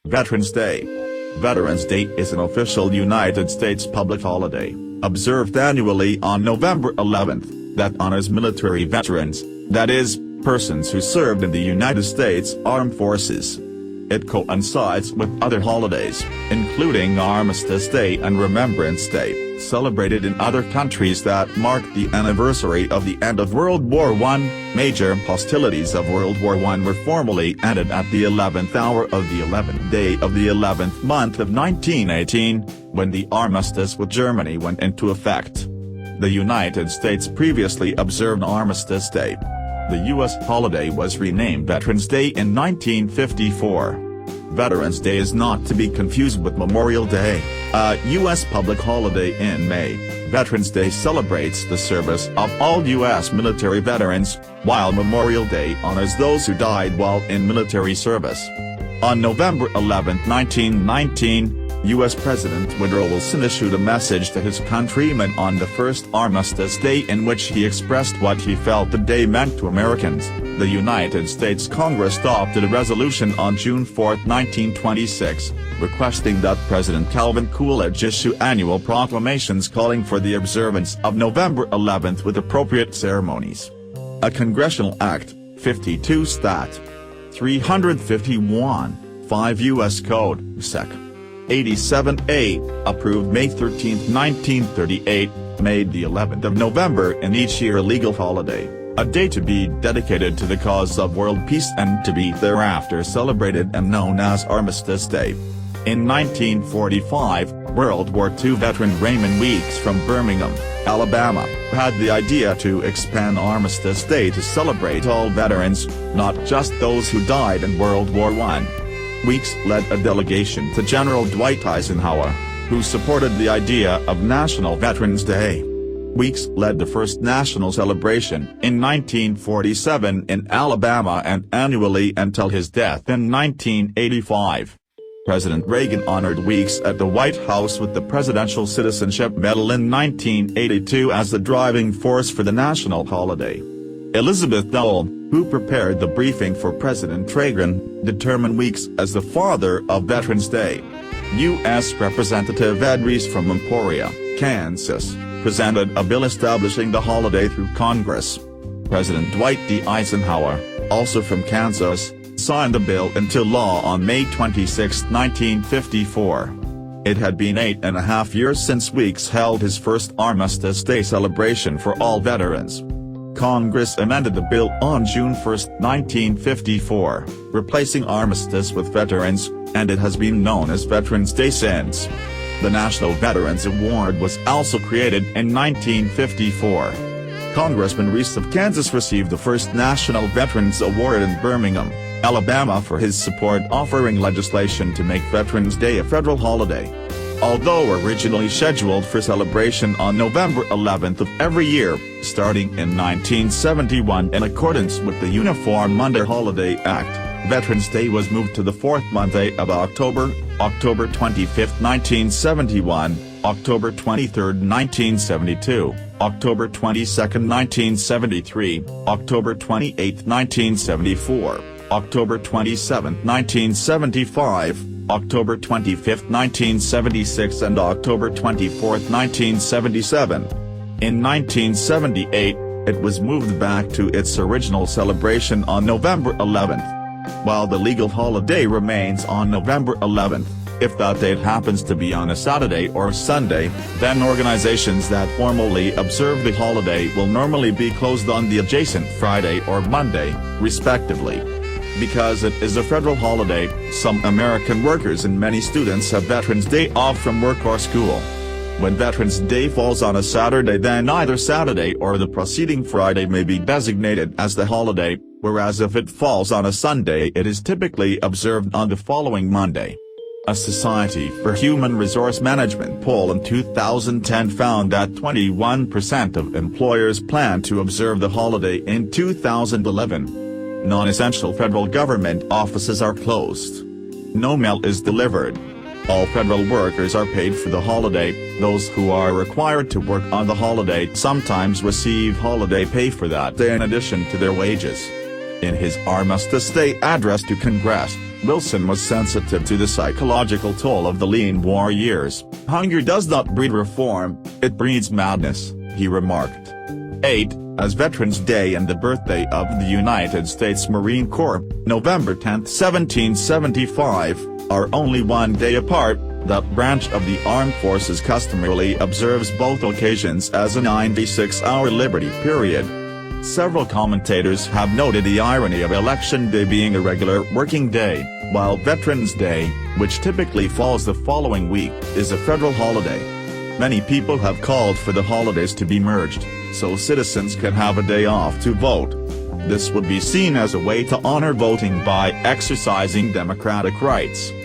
Veterans Day. Veterans Day is an official United States public holiday, observed annually on November 11, that honors military veterans, that is, persons who served in the United States Armed Forces. It coincides with other holidays, including Armistice Day and Remembrance Day, celebrated in other countries that mark the anniversary of the end of World War I. Major hostilities of World War I were formally ended at the 11th hour of the 11th day of the 11th month of 1918, when the armistice with Germany went into effect. The United States previously observed Armistice Day. The U.S. holiday was renamed Veterans Day in 1954. Veterans Day is not to be confused with Memorial Day, a U.S. public holiday in May. Veterans Day celebrates the service of all U.S. military veterans, while Memorial Day honors those who died while in military service. On November 11, 1919, U.S. President Woodrow Wilson issued a message to his countrymen on the first Armistice Day in which he expressed what he felt the day meant to Americans. The United States Congress adopted a resolution on June 4, 1926, requesting that President Calvin Coolidge issue annual proclamations calling for the observance of November 11 with appropriate ceremonies. A Congressional Act, 52 Stat. 351, 5 U.S. Code, Sec. 87A, approved May 13, 1938, made the 11th of November in each year a legal holiday, a day to be dedicated to the cause of world peace and to be thereafter celebrated and known as Armistice Day. In 1945, World War II veteran Raymond Weeks from Birmingham, Alabama, had the idea to expand Armistice Day to celebrate all veterans, not just those who died in World War I. Weeks led a delegation to General Dwight Eisenhower, who supported the idea of National Veterans Day. Weeks led the first national celebration in 1947 in Alabama and annually until his death in 1985. President Reagan honored Weeks at the White House with the Presidential Citizenship Medal in 1982 as the driving force for the national holiday. Elizabeth Dole, who prepared the briefing for President Reagan, determined Weeks as the father of Veterans Day. U.S. Representative Ed Reese from Emporia, Kansas, presented a bill establishing the holiday through Congress. President Dwight D. Eisenhower, also from Kansas, signed the bill into law on May 26, 1954. It had been 8.5 years since Weeks held his first Armistice Day celebration for all veterans. Congress amended the bill on June 1, 1954, replacing Armistice with Veterans, and it has been known as Veterans Day since. The National Veterans Award was also created in 1954. Congressman Reese of Kansas received the first National Veterans Award in Birmingham, Alabama for his support offering legislation to make Veterans Day a federal holiday. Although originally scheduled for celebration on November 11 of every year, starting in 1971 in accordance with the Uniform Monday Holiday Act, Veterans Day was moved to the fourth Monday of October, October 25, 1971, October 23, 1972, October 22, 1973, October 28, 1974, October 27, 1975, October 25, 1976 and October 24, 1977. In 1978, it was moved back to its original celebration on November 11. While the legal holiday remains on November 11, if that date happens to be on a Saturday or Sunday, then organizations that formally observe the holiday will normally be closed on the adjacent Friday or Monday, respectively. Because it is a federal holiday, some American workers and many students have Veterans Day off from work or school. When Veterans Day falls on a Saturday, then either Saturday or the preceding Friday may be designated as the holiday, whereas if it falls on a Sunday it is typically observed on the following Monday. A Society for Human Resource Management poll in 2010 found that 21% of employers plan to observe the holiday in 2011. Non-essential federal government offices are closed. No mail is delivered. All federal workers are paid for the holiday. Those who are required to work on the holiday sometimes receive holiday pay for that day in addition to their wages. In his Armistice Day address to Congress, Wilson was sensitive to the psychological toll of the lean war years. "Hunger does not breed reform, it breeds madness," he remarked. 8. As Veterans Day and the birthday of the United States Marine Corps, November 10, 1775, are only one day apart, that branch of the armed forces customarily observes both occasions as a 96-hour liberty period. Several commentators have noted the irony of Election Day being a regular working day, while Veterans Day, which typically falls the following week, is a federal holiday. Many people have called for the holidays to be merged, so citizens can have a day off to vote. This would be seen as a way to honor voting by exercising democratic rights.